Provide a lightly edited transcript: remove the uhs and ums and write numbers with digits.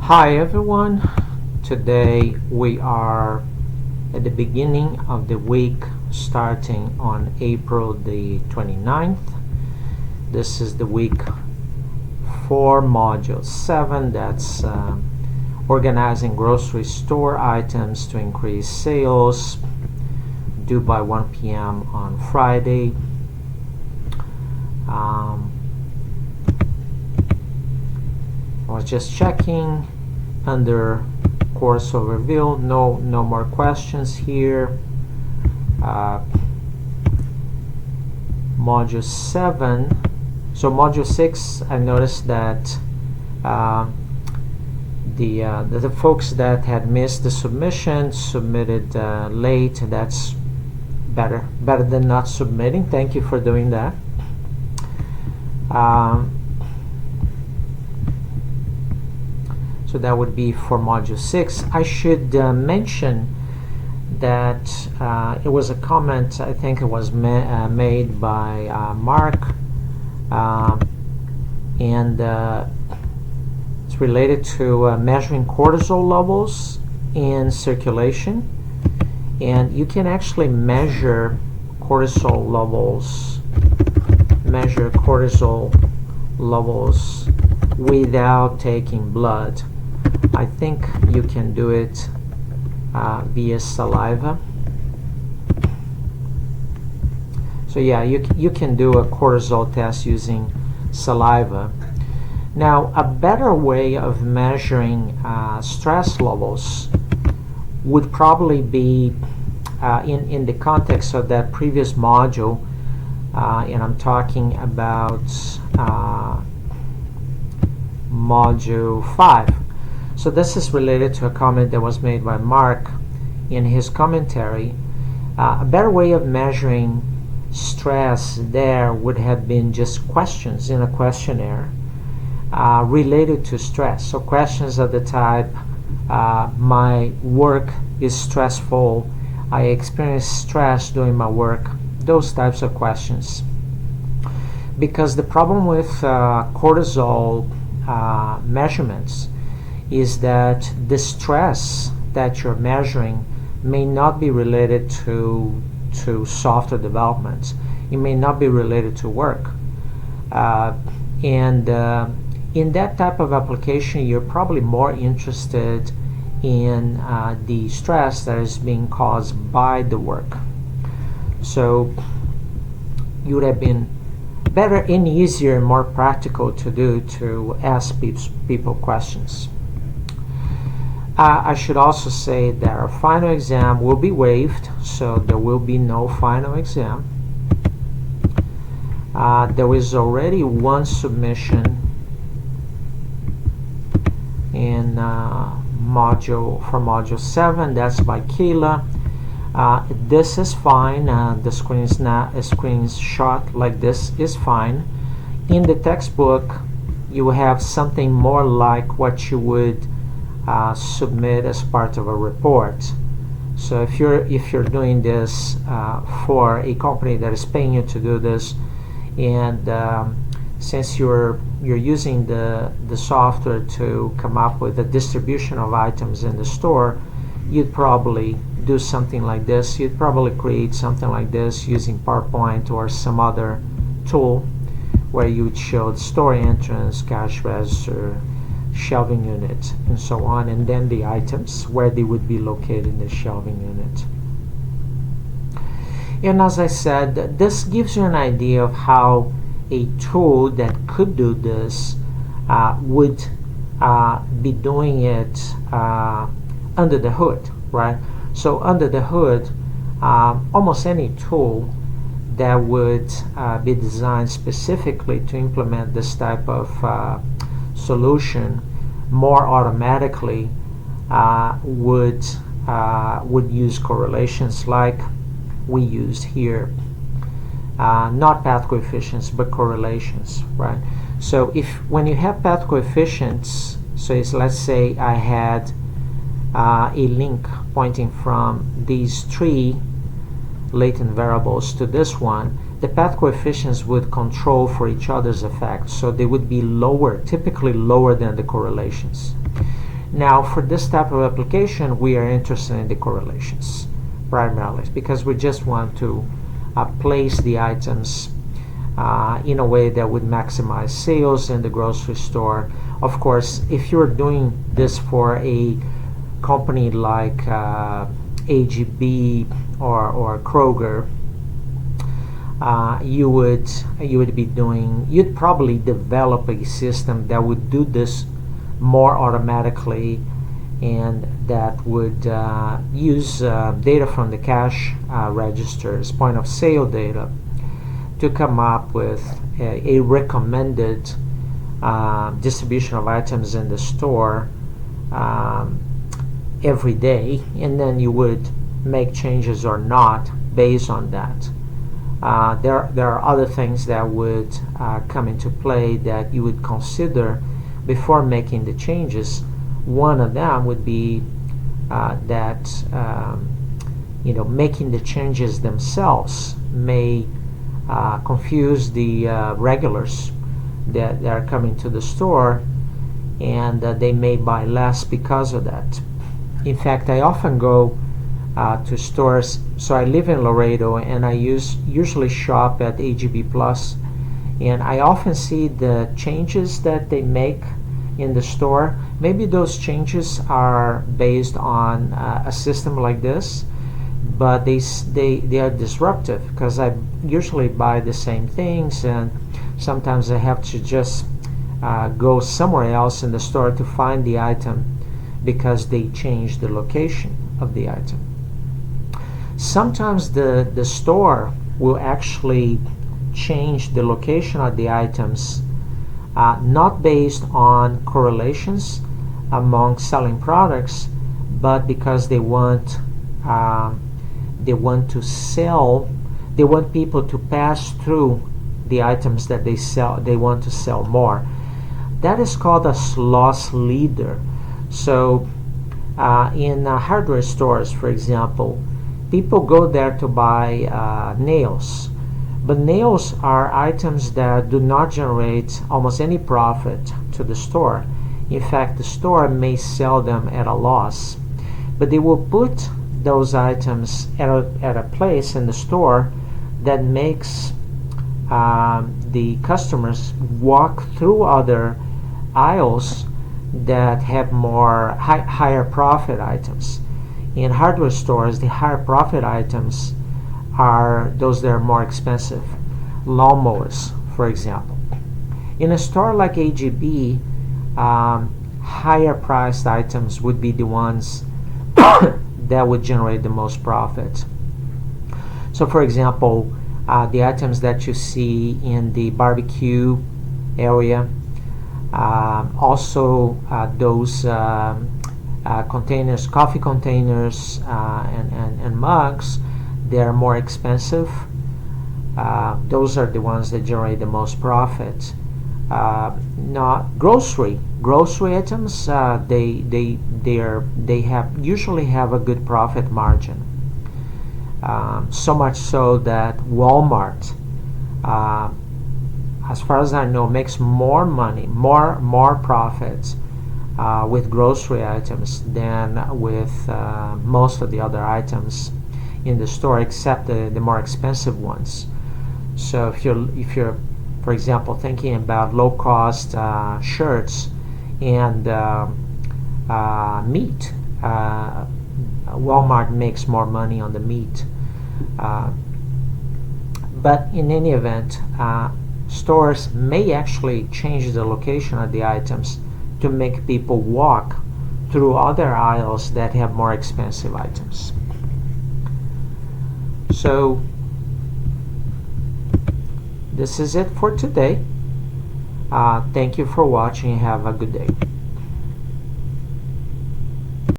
Hi everyone, today we are at the beginning of the week starting on April the 29th. This is the week for Module 7, that's organizing grocery store items to increase sales, due by 1 p.m. on Friday. I was just checking under course overview, no more questions here. Module 7, so module 6, I noticed that the folks that had missed the submission submitted late. That's better than not submitting. Thank you for doing that. So that would be for Module 6. I should mention that it was a comment, I think it was made by Mark, and it's related to measuring cortisol levels in circulation. And you can actually measure cortisol levels without taking blood. I think you can do it via saliva. So yeah, you can do a cortisol test using saliva. Now, a better way of measuring stress levels would probably be in the context of that previous module, and I'm talking about Module 5. So this is related to a comment that was made by Mark in his commentary. A better way of measuring stress there would have been just questions in a questionnaire related to stress. So questions of the type, my work is stressful, I experience stress during my work, those types of questions. Because the problem with cortisol measurements is that the stress that you're measuring may not be related to software development. It may not be related to work. And in that type of application, you're probably more interested in the stress that is being caused by the work. So you would have been better and easier and more practical to do to ask people questions. I should also say that our final exam will be waived, so there will be no final exam. There is already one submission in Module 7, that's by Kayla. This is fine. The screenshot like this is fine. In the textbook, you have something more like what you would submit as part of a report. So if you're doing this for a company that is paying you to do this, and since you're using the software to come up with a distribution of items in the store, you'd probably do something like this. You'd probably create something like this using PowerPoint or some other tool where you would show the store entrance, cash register, shelving unit, and so on, and then the items where they would be located in the shelving unit. And as I said, this gives you an idea of how a tool that could do this would be doing it under the hood, right? So under the hood, almost any tool that would be designed specifically to implement this type of solution more automatically would use correlations like we used here. Not path coefficients, but correlations, right? So when you have path coefficients, so let's say I had a link pointing from these three latent variables to this one, the path coefficients would control for each other's effects, so they would be lower, typically lower than the correlations. Now, for this type of application, we are interested in the correlations primarily because we just want to place the items in a way that would maximize sales in the grocery store. Of course, if you're doing this for a company like AGB or Kroger, you'd probably develop a system that would do this more automatically, and that would use data from the cash registers, point of sale data, to come up with a recommended distribution of items in the store every day, and then you would make changes or not based on that. There are other things that would come into play that you would consider before making the changes. One of them would be that making the changes themselves may confuse the regulars that are coming to the store, and they may buy less because of that. In fact, I often go to stores. So I live in Laredo, and I usually shop at AGB Plus, and I often see the changes that they make in the store. Maybe those changes are based on a system like this, but they are disruptive because I usually buy the same things, and sometimes I have to just go somewhere else in the store to find the item because they changed the location of the item. Sometimes the store will actually change the location of the items, not based on correlations among selling products, but because they want to sell. They want people to pass through the items that they sell. They want to sell more. That is called a loss leader. So in hardware stores, for example, people go there to buy nails. But nails are items that do not generate almost any profit to the store. In fact, the store may sell them at a loss. But they will put those items at a place in the store that makes the customers walk through other aisles that have more higher profit items. In hardware stores, the higher profit items are those that are more expensive. Lawnmowers, for example. In a store like AGB, higher priced items would be the ones that would generate the most profit. So for example, the items that you see in the barbecue area, also those containers, coffee containers and mugs, they're more expensive. Those are the ones that generate the most profit. Not grocery items, they usually have a good profit margin. So much so that Walmart, as far as I know, makes more money, more profits with grocery items than with most of the other items in the store, except the more expensive ones. So if you're for example thinking about low-cost shirts and meat, Walmart makes more money on the meat. But in any event, stores may actually change the location of the items to make people walk through other aisles that have more expensive items. So this is it for today. Thank you for watching. Have a good day.